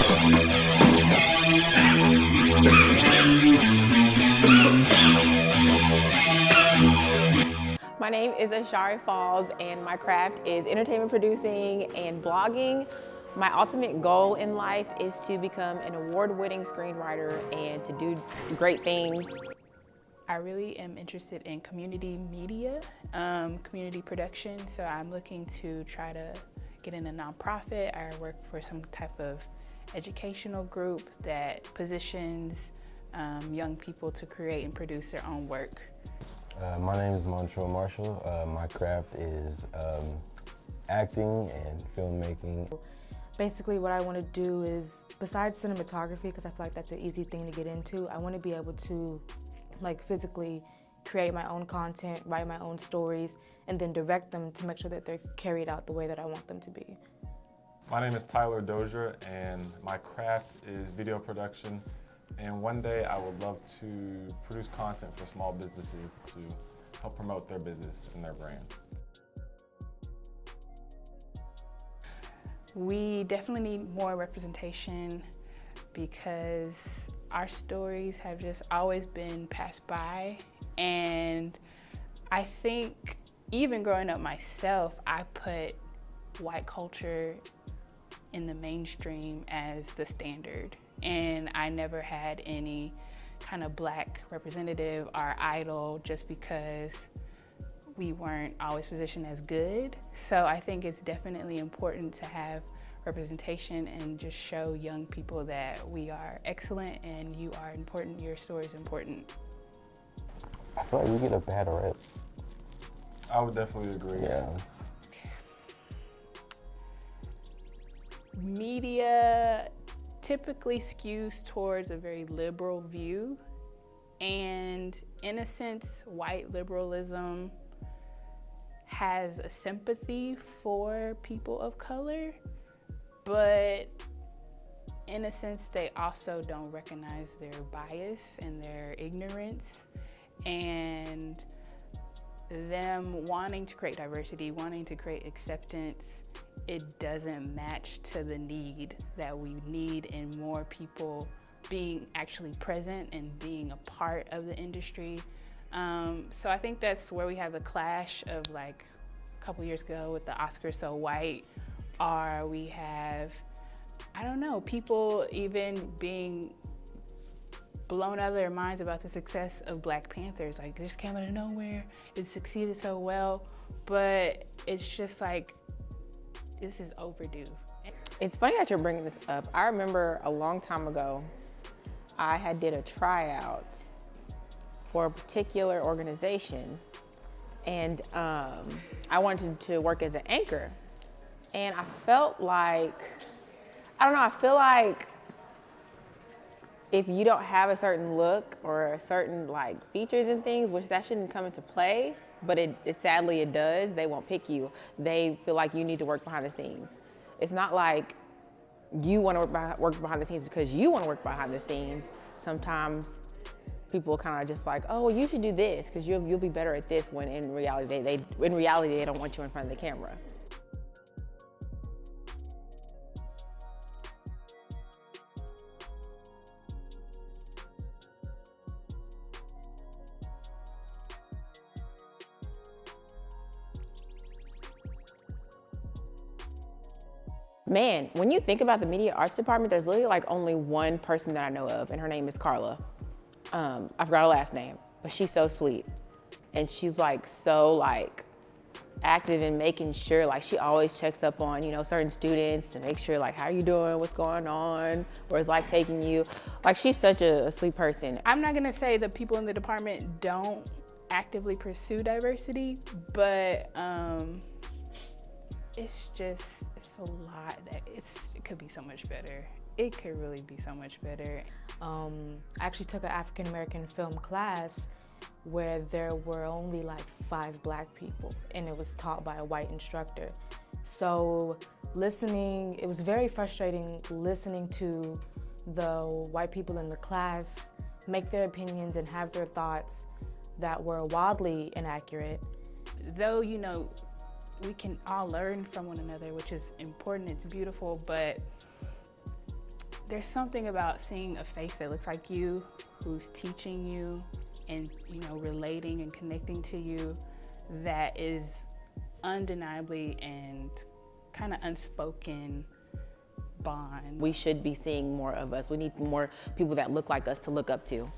My name is Ashari Falls, and my craft is entertainment producing and blogging. My ultimate goal in life is to become an award-winning screenwriter and to do great things. I really am interested in community media, community production, so I'm looking to try to get in a nonprofit. I work for some type of educational group that positions young people to create and produce their own work. My name is Montreal Marshall. My craft is acting and filmmaking. Basically what I want to do is, besides cinematography, because I feel like that's an easy thing to get into, I want to be able to physically create my own content, write my own stories, and then direct them to make sure that they're carried out the way that I want them to be. My name is Tyler Dozier, and my craft is video production. And one day I would love to produce content for small businesses to help promote their business and their brand. We definitely need more representation because our stories have just always been passed by. And I think even growing up myself, I put white culture in the mainstream as the standard. And I never had any kind of Black representative or idol just because we weren't always positioned as good. So I think it's definitely important to have representation and just show young people that we are excellent and you are important, your story is important. I feel like we get a bad rep. I would definitely agree. Yeah. Media typically skews towards a very liberal view, and in a sense, white liberalism has a sympathy for people of color, but in a sense, they also don't recognize their bias and their ignorance, and them wanting to create diversity, wanting to create acceptance, it doesn't match to the need that we need in more people being actually present and being a part of the industry. So I think that's where we have the clash of, like a couple years ago with the Oscars So White, or we have, I don't know, people even being blown out of their minds about the success of Black Panthers. Like, it just came out of nowhere, it succeeded so well, but it's just like, this is overdue. It's funny that you're bringing this up. I remember a long time ago, I had did a tryout for a particular organization, and I wanted to work as an anchor. And I felt like, I don't know, I feel like if you don't have a certain look or a certain features and things, which that shouldn't come into play, but sadly it does, they won't pick you. They feel like you need to work behind the scenes. It's not like you want to work behind the scenes because you want to work behind the scenes. Sometimes people kind of just like, oh, well, you should do this because you'll be better at this, when in reality they don't want you in front of the camera. Man, when you think about the media arts department, there's literally only one person that I know of, and her name is Carla. I forgot her last name, but she's so sweet. And she's so active in making sure, she always checks up on, certain students to make sure how are you doing, what's going on, or it's taking you. She's such a sweet person. I'm not gonna say that people in the department don't actively pursue diversity, but it's a lot that it could be so much better. It could really be so much better. I actually took an African American film class where there were only 5 Black people, and it was taught by a white instructor. So it was very frustrating listening to the white people in the class make their opinions and have their thoughts that were wildly inaccurate. Though, we can all learn from one another, which is important, it's beautiful, but there's something about seeing a face that looks like you, who's teaching you and, you know, relating and connecting to you, that is undeniably and kind of unspoken bond. We should be seeing more of us. We need more people that look like us to look up to.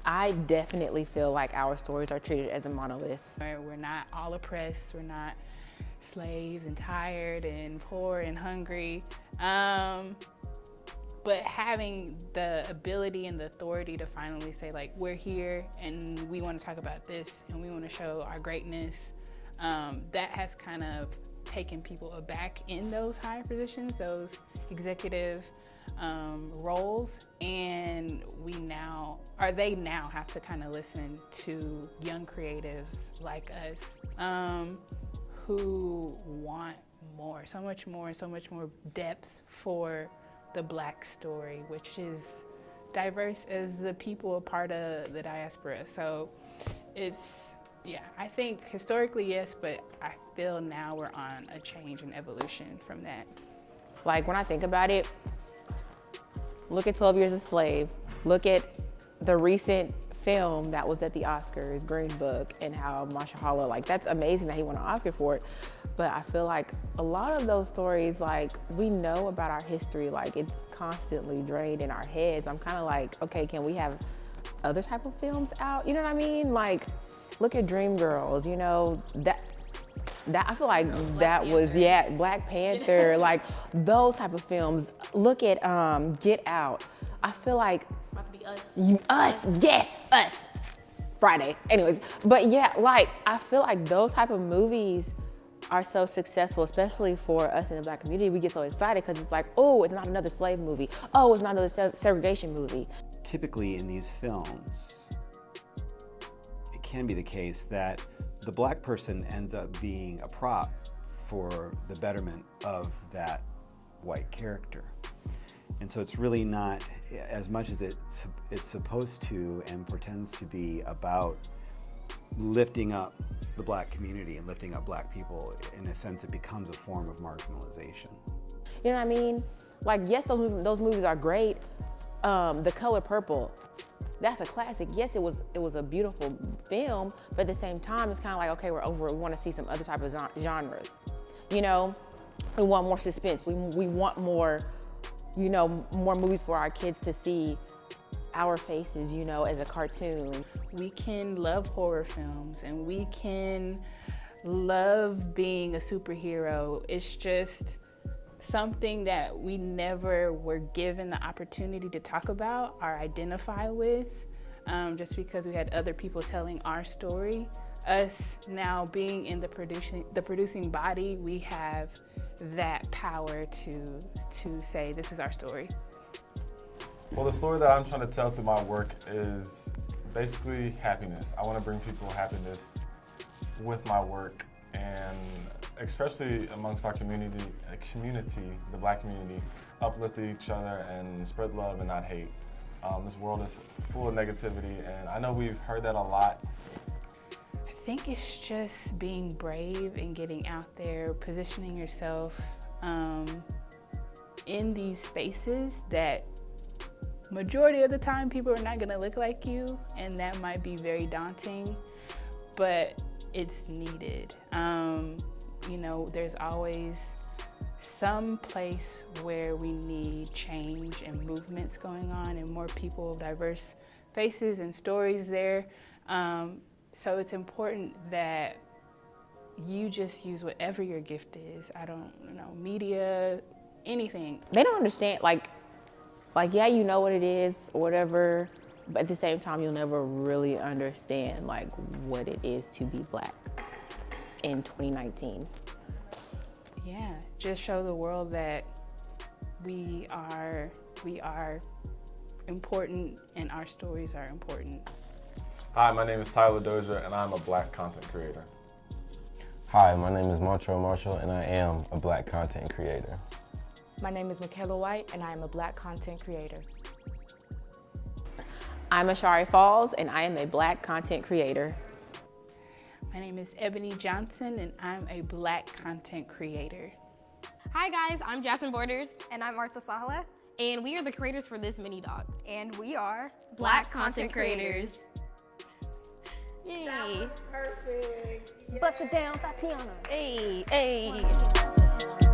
I definitely feel like our stories are treated as a monolith. We're not all oppressed, we're not slaves and tired and poor and hungry. But having the ability and the authority to finally say, like, we're here and we want to talk about this and we want to show our greatness, that has kind of taken people aback in those higher positions, those executive roles, and they now have to kind of listen to young creatives like us who want more, so much more depth for the Black story, which is diverse as the people a part of the diaspora. So it's, yeah, I think historically, yes, but I feel now we're on a change and evolution from that. Like, when I think about it, look at 12 Years a Slave, look at the recent film that was at the Oscars, Green Book, and how Mahershala, like, that's amazing that he won an Oscar for it. But I feel like a lot of those stories, like, we know about our history, like, it's constantly drained in our heads. I'm kind of like, okay, can we have other type of films out? You know what I mean? Like, look at Dreamgirls, you know, that I feel like that was, yeah, Black Panther, like those type of films. Look at Get Out. I feel like About to be us. Us. Friday. Anyways, but yeah, like, I feel like those type of movies are so successful, especially for us in the Black community. We get so excited because it's like, oh, it's not another slave movie. Oh, it's not another segregation movie. Typically in these films, it can be the case that the Black person ends up being a prop for the betterment of that white character. And so it's really not, as much as it's supposed to and pretends to be, about lifting up the Black community and lifting up Black people. In a sense, it becomes a form of marginalization. You know what I mean? Like, yes, those movies are great. The Color Purple, that's a classic. Yes, it was a beautiful film, but at the same time, it's kind of like, okay, we're over. We want to see some other type of genres. You know, we want more suspense. We want more, you know, more movies for our kids to see our faces, you know, as a cartoon. We can love horror films and we can love being a superhero. It's just something that we never were given the opportunity to talk about or identify with, just because we had other people telling our story. Us now being in the producing body, we have that power to say, this is our story. Well, the story that I'm trying to tell through my work is basically happiness. I want to bring people happiness with my work, and especially amongst our community, the Black community, uplift each other and spread love and not hate. This world is full of negativity, and I know we've heard that a lot. I think it's just being brave and getting out there, positioning yourself in these spaces that majority of the time people are not gonna look like you, and that might be very daunting, but it's needed. You know, there's always some place where we need change and movements going on and more people of diverse faces and stories there. So it's important that you just use whatever your gift is. I don't know, media, anything. They don't understand, like, yeah, you know what it is or whatever, but at the same time, you'll never really understand, like, what it is to be Black in 2019. Yeah, just show the world that we are important and our stories are important. Hi, my name is Tyler Dozier, and I'm a Black content creator. Hi, my name is Montrell Marshall, and I am a Black content creator. My name is Michaela White, and I am a Black content creator. I'm Ashari Falls, and I am a Black content creator. My name is Ebony Johnson, and I'm a Black content creator. Hi guys, I'm Jasmine Borders, And I'm Martha Sahala. and we are the creators for this mini dog. And we are Black content creators. Yay. Bust it down, Tatiana. Hey, hey.